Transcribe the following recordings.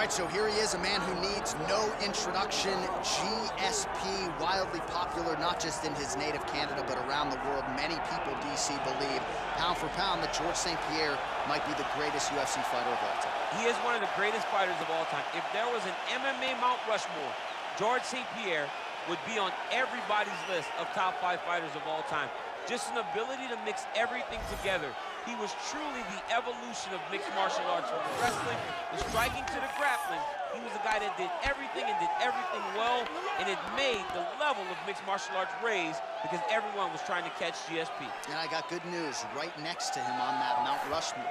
right, so here he is, a man who needs no introduction. GSP, wildly popular, not just in his native Canada, but around the world. Many people, DC, believe, pound for pound, that George St-Pierre might be the greatest UFC fighter of all time. He is one of the greatest fighters of all time. If there was an MMA Mount Rushmore, George St-Pierre would be on everybody's list of top 5 fighters of all time. Just an ability to mix everything together. He was truly the evolution of mixed martial arts, from the wrestling, the striking to the grappling. He was a guy that did everything and did everything well, and it made the level of mixed martial arts raise because everyone was trying to catch GSP. And I got good news. Right next to him on that Mount Rushmore,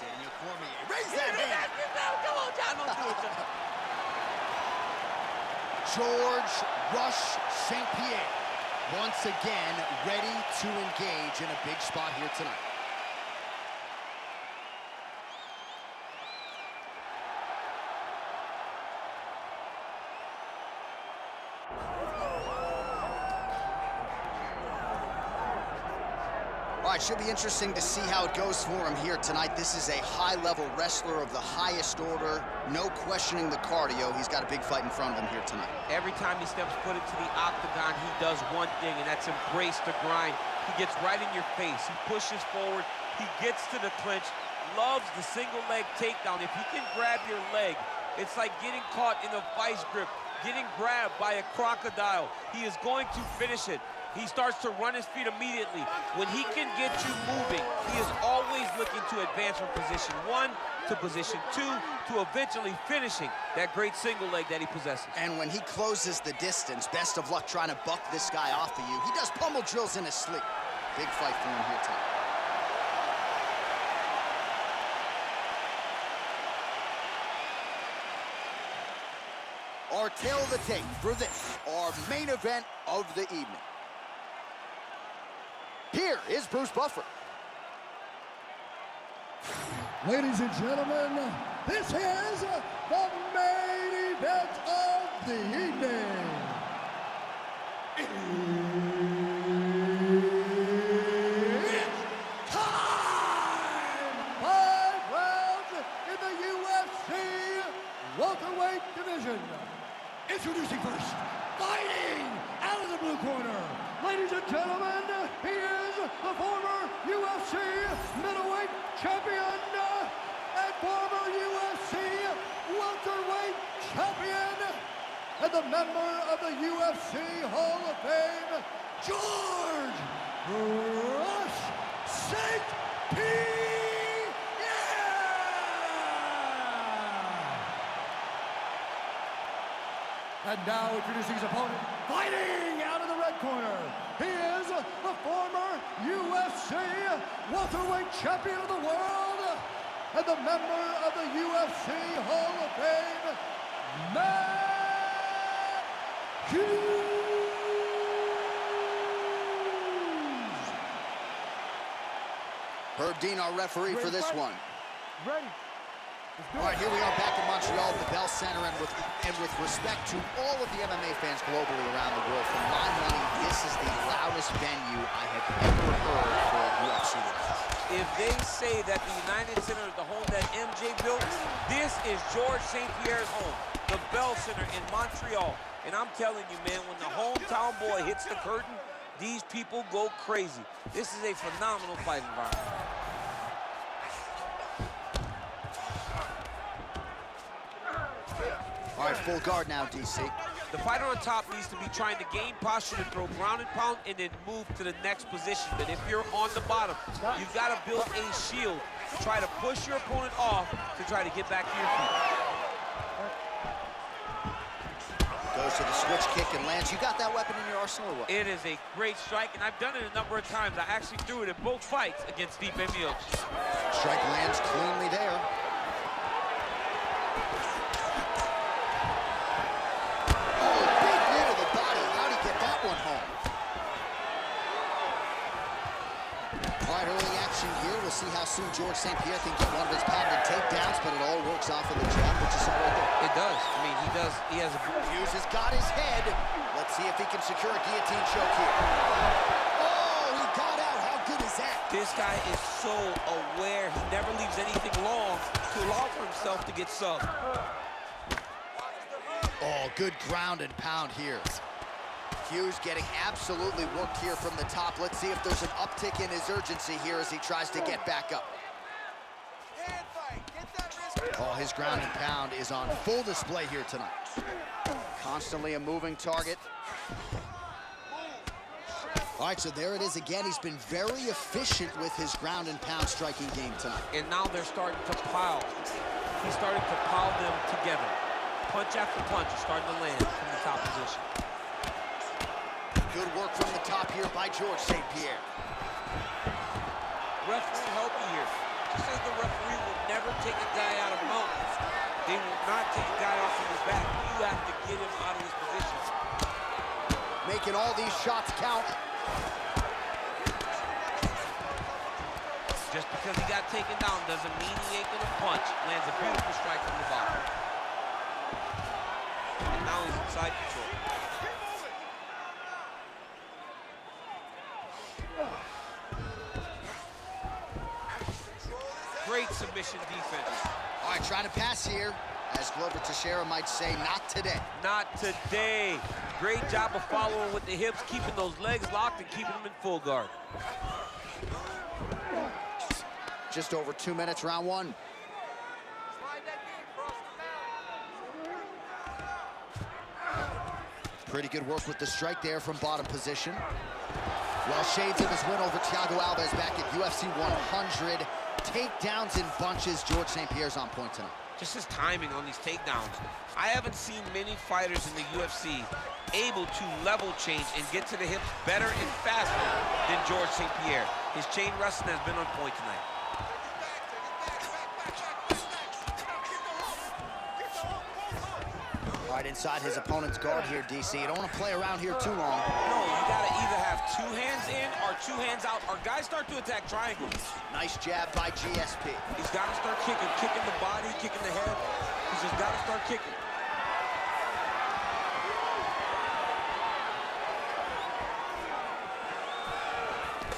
Daniel Cormier. Raise that hand! Come on, John, don't do it, John. George Rush St-Pierre, once again ready to engage in a big spot here tonight. All right, should be interesting to see how it goes for him here tonight. This is a high-level wrestler of the highest order. No questioning the cardio. He's got a big fight in front of him here tonight. Every time he steps foot into the octagon, he does one thing, and that's embrace the grind. He gets right in your face. He pushes forward. He gets to the clinch. Loves the single leg takedown. If he can grab your leg, it's like getting caught in a vice grip, getting grabbed by a crocodile. He is going to finish it. He starts to run his feet immediately. When he can get you moving, he is always looking to advance from position 1 to position 2 to eventually finishing that great single leg that he possesses. And when he closes the distance, best of luck trying to buck this guy off of you. He does pummel drills in his sleep. Big fight for him here tonight. Our tail of the tape for this, our main event of the evening. Here is Bruce Buffer. Ladies and gentlemen, this is the main event of the evening. It's time! 5 rounds in the UFC welterweight division. Introducing first, fighting out of the blue corner. Ladies and gentlemen, he is the former UFC middleweight champion and former UFC welterweight champion and the member of the UFC Hall of Fame, George Rush St-Pierre! And now introducing his opponent, fighting out of the red corner. He is the former UFC welterweight champion of the world and the member of the UFC Hall of Fame, Matt Hughes. Herb Dean, our referee for this one. Ready. All right, here we are back in Montreal at the Bell Center, and with respect to all of the MMA fans globally around the world, for my money, this is the loudest venue I have ever heard for a UFC match. If they say that the United Center is the home that MJ built, this is George St-Pierre's home, the Bell Center in Montreal. And I'm telling you, man, when the hometown boy hits the curtain, these people go crazy. This is a phenomenal fight environment. All right, full guard now, DC. The fighter on top needs to be trying to gain posture to throw ground and pound and then move to the next position. But if you're on the bottom, you've got to build a shield to try to push your opponent off to try to get back to your feet. Goes to the switch kick and lands. You got that weapon in your arsenal or what? It is a great strike, and I've done it a number of times. I actually threw it in both fights against Stipe Miocic. Strike lands cleanly there. See how soon George St-Pierre can get one of his patented takedowns, but it all works off of the jab, which is right there. It does. I mean, he has a... Hughes has got his head. Let's see if he can secure a guillotine choke here. Oh, he got out. How good is that? This guy is so aware. He never leaves anything long to allow for himself to get subbed. Oh, good ground and pound here. Hughes getting absolutely worked here from the top. Let's see if there's an uptick in his urgency here as he tries to get back up. Oh, his ground and pound is on full display here tonight. Constantly a moving target. All right, so there it is again. He's been very efficient with his ground and pound striking game tonight. And now they're starting to pile. He's starting to pile them together. Punch after punch is starting to land from the top position. Good work from the top here by George St-Pierre. Referee helping here. Just as the referee will never take a guy out of mountains, they will not take a guy off of his back. You have to get him out of his position. Making all these shots count. Just because he got taken down doesn't mean he ain't gonna punch. Lands a beautiful strike from the bottom. And now he's inside control. Great submission defense. All right, trying to pass here. As Glover Teixeira might say, not today. Not today. Great job of following with the hips, keeping those legs locked and keeping them in full guard. Just over 2 minutes, round one. Pretty good work with the strike there from bottom position. Well, shades of his win over Thiago Alves back at UFC 100. Takedowns in bunches. George St-Pierre's on point tonight. Just his timing on these takedowns. I haven't seen many fighters in the UFC able to level change and get to the hips better and faster than George St-Pierre. His chain wrestling has been on point tonight. All right, inside his opponent's guard here, DC. You don't want to play around here too long. No, you got to either have 2 hands in or 2 hands out, or guys start to attack triangles. Nice jab by GSP. He's got to start kicking the body, kicking the head. He's just got to start kicking.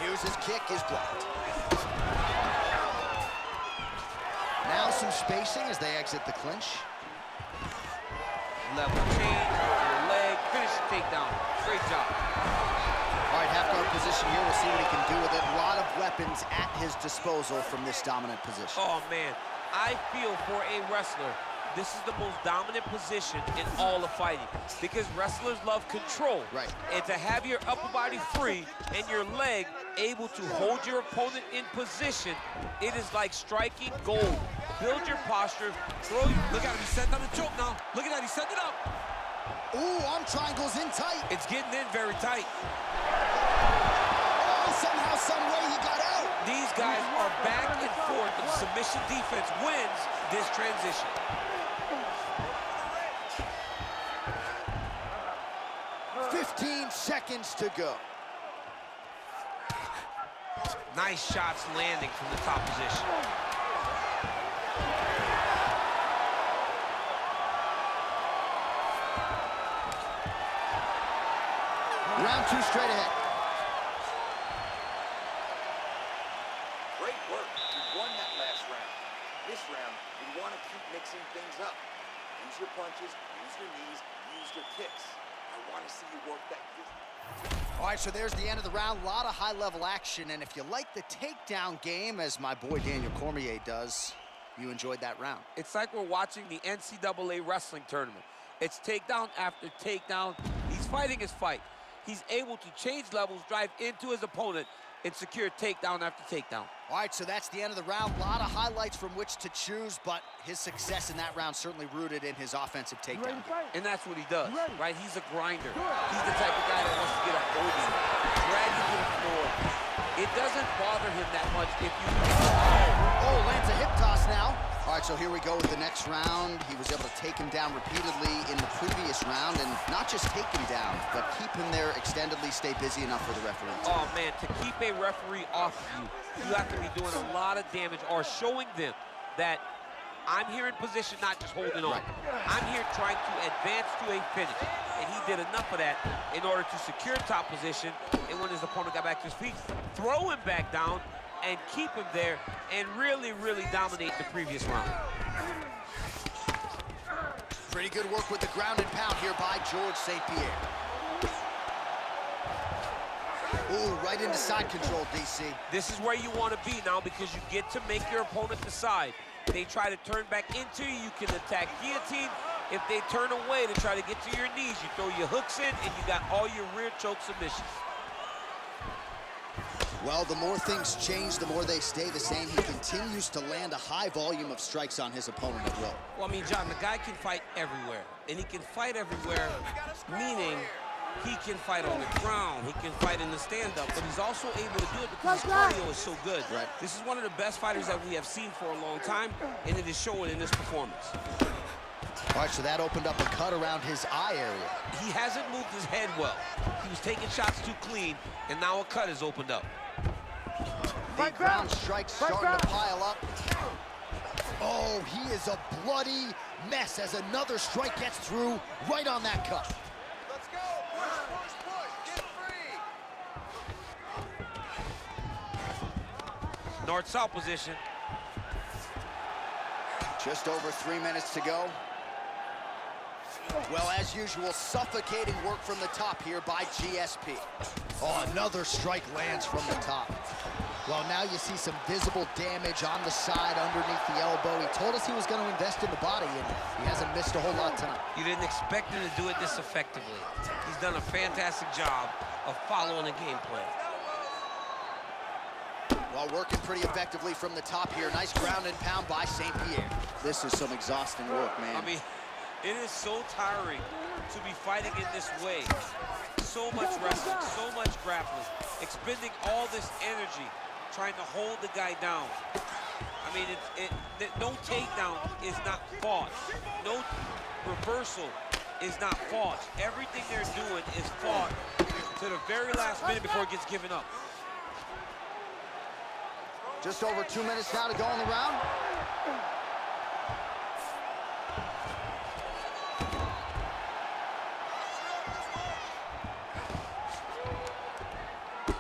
Hughes' kick is blocked. Now some spacing as they exit the clinch. Level change, your leg, finish the takedown. Great job. All right, half guard position here. We'll see what he can do with it. A lot of weapons at his disposal from this dominant position. Oh, man. I feel for a wrestler, this is the most dominant position in all of fighting because wrestlers love control. Right. And to have your upper body free and your leg able to hold your opponent in position, it is like striking gold. Build your posture, throw your, look at him, he's setting up the choke now. Look at that, he's setting it up. Ooh, arm triangle's in tight. It's getting in very tight. Oh, somehow, some way he got out. These guys are back and forth, and submission defense wins this transition. $15 seconds to go. Nice shots landing from the top position. Round 2 straight ahead. Great work. You won that last round. This round, you want to keep mixing things up. Use your punches, use your knees, use your kicks. I want to see you work that. All right, so there's the end of the round. A lot of high-level action, and if you like the takedown game, as my boy Daniel Cormier does, you enjoyed that round. It's like we're watching the NCAA wrestling tournament. It's takedown after takedown. He's fighting his fight. He's able to change levels, drive into his opponent, and secure takedown after takedown. All right, so that's the end of the round. A lot of highlights from which to choose, but his success in that round certainly rooted in his offensive takedown. And that's what he does, right? He's a grinder. He's the type of guy that wants to get a hold of you, drag you to the floor. It doesn't bother him that much if you... Oh, lands a hip toss now. All right, so here we go with the next round. He was able to take him down repeatedly in the previous round, and not just take him down, but keep him there extendedly, stay busy enough for the referee. Oh, man, to keep a referee off of you, you have to be doing a lot of damage or showing them that I'm here in position, not just holding on. I'm here trying to advance to a finish. And he did enough of that in order to secure top position. And when his opponent got back to his feet, throw him back down and keep him there and really, really dominate the previous round. Pretty good work with the ground and pound here by George St-Pierre. Ooh, right into side control, DC. This is where you want to be now because you get to make your opponent decide. They try to turn back into you, you can attack guillotine. If they turn away to try to get to your knees, you throw your hooks in and you got all your rear choke submissions. Well, the more things change, the more they stay the same. He continues to land a high volume of strikes on his opponent at will. Well, I mean, John, the guy can fight everywhere. And he can fight everywhere, meaning he can fight on the ground, he can fight in the stand-up, but he's also able to do it because his cardio is so good. Right. This is one of the best fighters that we have seen for a long time, and it is showing in this performance. All right, so that opened up a cut around his eye area. He hasn't moved his head well. He was taking shots too clean, and now a cut has opened up. The ground strikes starting to pile up. Oh, he is a bloody mess as another strike gets through right on that cut. Let's go. Push, push, push. Get free. North-south position. Just over 3 minutes to go. Well, as usual, suffocating work from the top here by GSP. Oh, another strike lands from the top. Well, now you see some visible damage on the side underneath the elbow. He told us he was going to invest in the body, and he hasn't missed a whole lot tonight. You didn't expect him to do it this effectively. He's done a fantastic job of following the game plan. Well, working pretty effectively from the top here. Nice ground and pound by St-Pierre. This is some exhausting work, man. I mean, it is so tiring to be fighting in this way. So much wrestling, so much grappling, expending all this energy, trying to hold the guy down. I mean, no takedown is not fought. No reversal is not fought. Everything they're doing is fought to the very last minute before it gets given up. Just over 2 minutes now to go in the round.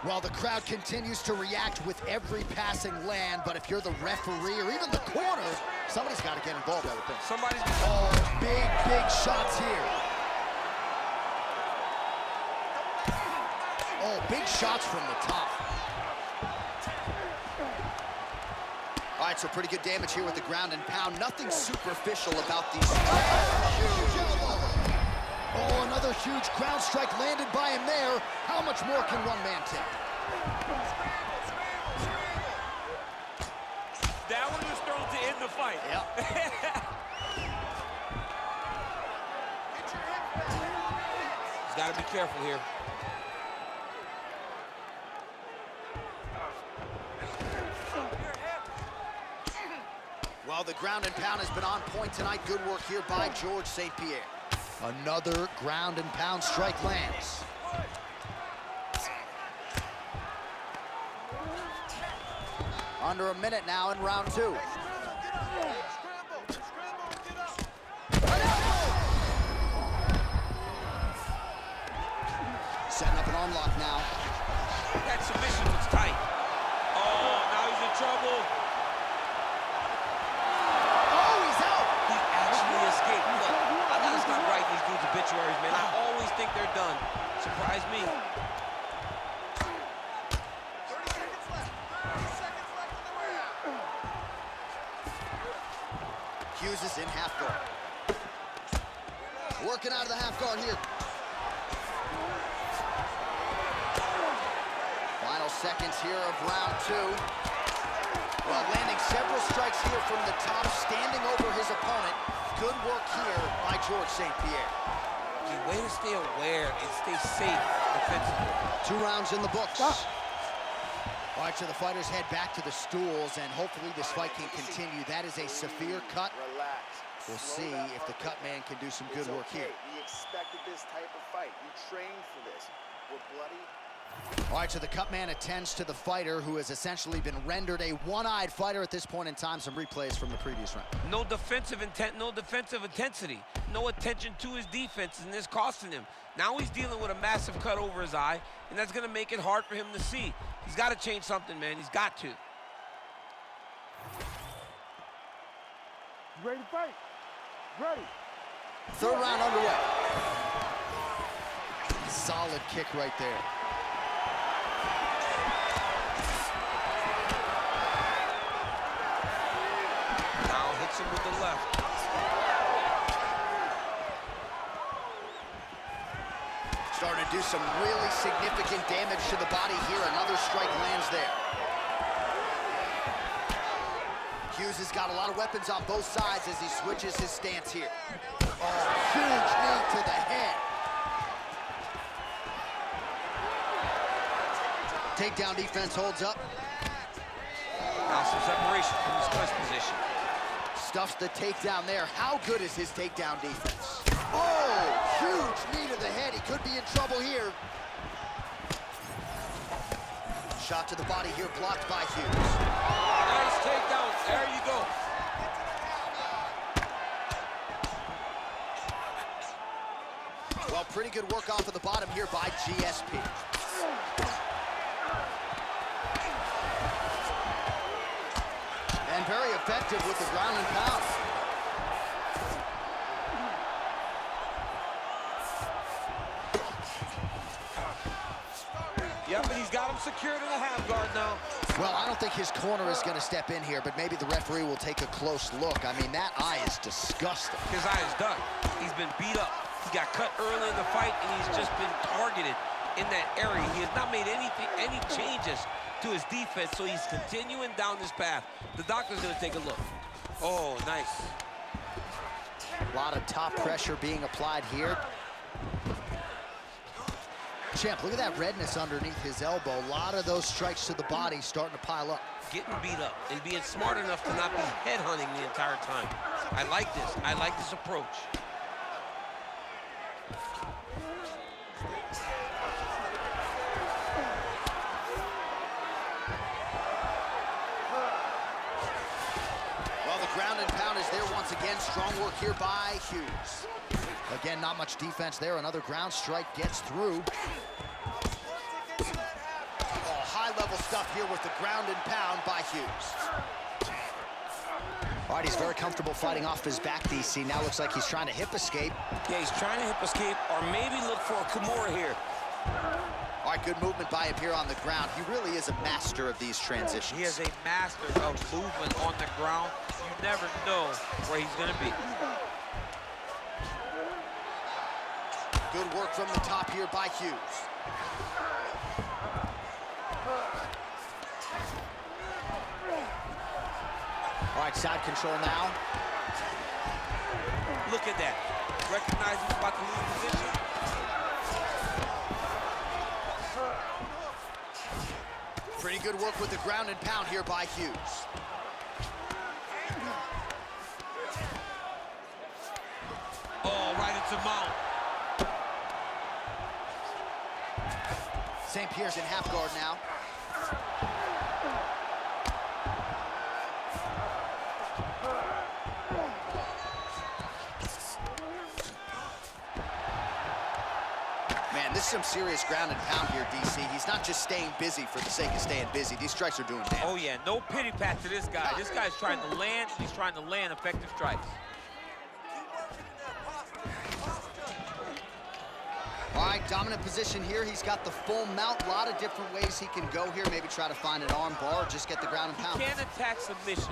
Well, the crowd continues to react with every passing land, but if you're the referee or even the corner, somebody's got to get involved, I would think. Somebody's... Oh, big shots here. Oh, big shots from the top. All right, so pretty good damage here with the ground and pound. Nothing superficial about these. Oh, another huge ground strike landed by him there. How much more can one man take? That one was thrown to end the fight. Yep. He's got to be careful here. Well, the ground and pound has been on point tonight. Good work here by George St-Pierre. Another ground and pound strike lands. Under a minute now in round two. Setting up an arm lock now. That submission was tight. Oh, now he's in trouble. Oh, he's out. He actually escaped. Look, I gotta stop writing these dudes obituaries, man. I always think they're done. Surprise me. 30 seconds left. 30 seconds left in the round. Hughes is in half guard. Working out of the half guard here. Final seconds here of round two. Well, landing several strikes here from the top, standing over his opponent. Good work here by George St-Pierre. The way to stay aware and stay safe defensively. 2 rounds in the books. All right, so the fighters head back to the stools, and hopefully this fight can continue. That is a severe cut. Relax. We'll see if the cut man can do some good work here. We expected this type of fight. You trained for this. We're bloody. All right, so the cut man attends to the fighter who has essentially been rendered a one-eyed fighter at this point in time. Some replays from the previous round. No defensive intent, no defensive intensity. No attention to his defense, and this costing him. Now he's dealing with a massive cut over his eye, and that's gonna make it hard for him to see. He's gotta change something, man. He's got to. Ready to fight? Ready. Third round underway. Solid kick right there. Now hits him with the left. Starting to do some really significant damage to the body here. Another strike lands there. Hughes has got a lot of weapons on both sides as he switches his stance here. Oh, huge knee to the head. Takedown defense holds up. Now some separation from his clinch position. Stuffs the takedown there. How good is his takedown defense? Oh, huge knee to the head. He could be in trouble here. Shot to the body here, blocked by Hughes. Nice takedown. There you go. Well, pretty good work off of the bottom here by GSP. And very effective with the ground and pound. Yep, and he's got him secured in the half guard now. Well, I don't think his corner is going to step in here, but maybe the referee will take a close look. I mean, that eye is disgusting. His eye is done. He's been beat up. He got cut early in the fight, and he's just been targeted in that area. He has not made any changes to his defense, so he's continuing down this path. The doctor's going to take a look. Oh, nice. A lot of top pressure being applied here. Champ, look at that redness underneath his elbow. A lot of those strikes to the body starting to pile up. Getting beat up and being smart enough to not be headhunting the entire time. I like this. I like this approach. Well, the ground and pound is there once again. Strong work here by Hughes. Again, not much defense there. Another ground strike gets through. Oh, high-level stuff here with the ground and pound by Hughes. All right, he's very comfortable fighting off his back, DC. Now looks like he's trying to hip escape. Yeah, he's trying to hip escape or maybe look for a Kimura here. All right, good movement by him here on the ground. He really is a master of these transitions. He is a master of movement on the ground. You never know where he's going to be. Good work from the top here by Hughes. All right, side control now. Look at that. Recognize he's about to lose position. Pretty good work with the ground and pound here by Hughes. Oh, right into mount. St-Pierre's in half guard now. Man, this is some serious ground and pound here, DC. He's not just staying busy for the sake of staying busy. These strikes are doing damage. Oh, yeah, no pity pat to this guy. This guy's trying to land, he's trying to land effective strikes. All right, dominant position here. He's got the full mount. A lot of different ways he can go here. Maybe try to find an arm bar or just get the ground and pound. He can attack submission,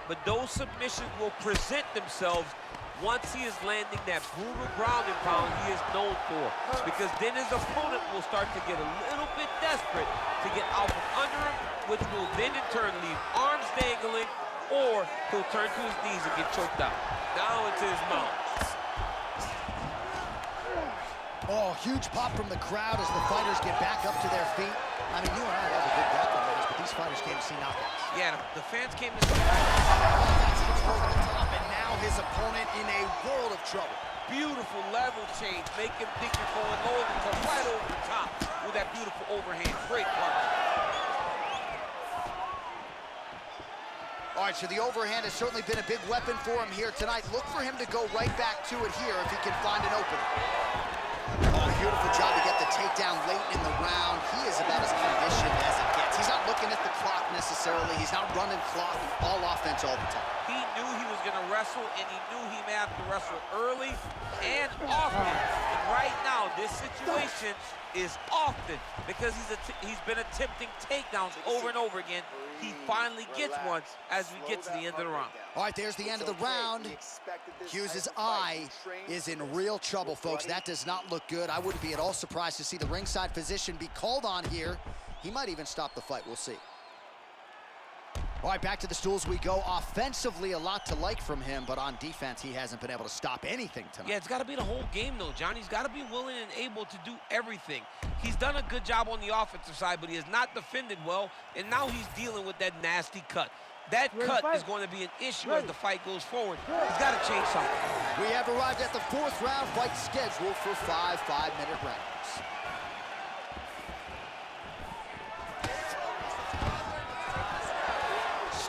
but those submissions will present themselves once he is landing that brutal ground and pound he is known for. Because then his opponent will start to get a little bit desperate to get out from under him, which will then in turn leave arms dangling, or he'll turn to his knees and get choked out. Now into his mount. Oh, huge pop from the crowd as the fighters get back up to their feet. I mean, you and I love a good grappling match, but these fighters came to see knockouts. Yeah, the fans came to see. That's hits over the top, and now his opponent in a world of trouble. Beautiful level change. Make him think you're going low and come right over the top with that beautiful overhand. Great punch. All right, so the overhand has certainly been a big weapon for him here tonight. Look for him to go right back to it here if he can find an opening. Oh, beautiful job to get the takedown late in the round. He is about as conditioned as it gets. He He's not looking at the clock necessarily. He's not running clock, all offense all the time. He knew he was going to wrestle, and he knew he may have to wrestle early and often. And right now, this situation is often because he's been attempting takedowns over and over again. He finally gets one as we get to the end of the round. All right, there's the end of the round. Hughes' eye is in real trouble, folks. That does not look good. I wouldn't be at all surprised to see the ringside physician be called on here. He might even stop the fight. We'll see. All right, back to the stools we go. Offensively, a lot to like from him, but on defense, he hasn't been able to stop anything tonight. Yeah, it's got to be the whole game, though, John. He's got to be willing and able to do everything. He's done a good job on the offensive side, but he has not defended well, and now he's dealing with that nasty cut. That cut is going to be an issue as the fight goes forward. He's got to change something. We have arrived at the 4th round, fight scheduled for 5 5-minute rounds.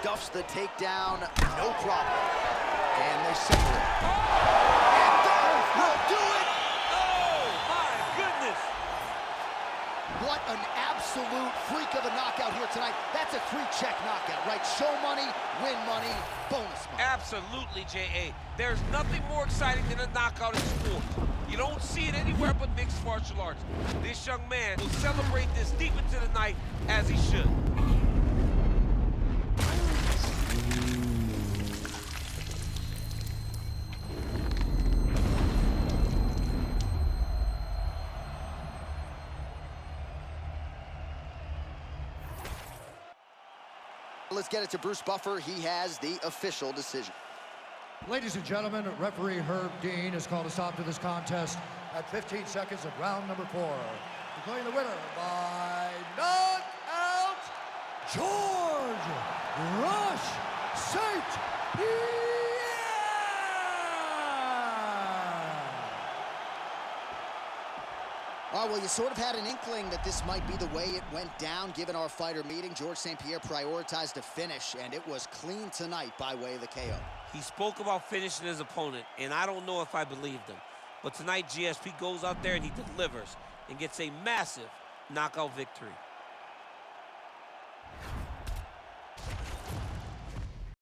Stuffs the takedown, no problem. And they separate. And that will do it! Oh, my goodness! What an absolute freak of a knockout here tonight. That's a 3-check knockout, right? Show money, win money, bonus money. Absolutely, J.A. There's nothing more exciting than a knockout in sport. You don't see it anywhere but mixed martial arts. This young man will celebrate this deep into the night as he should. Let's get it to Bruce Buffer. He has the official decision. Ladies and gentlemen, referee Herb Dean has called a stop to this contest at 15 seconds of round number 4. Declaring the winner by knockout, George Rush St-Pierre! Oh, well, you sort of had an inkling that this might be the way it went down, given our fighter meeting. George St-Pierre prioritized a finish, and it was clean tonight by way of the KO. He spoke about finishing his opponent, and I don't know if I believed him. But tonight, GSP goes out there and he delivers and gets a massive knockout victory.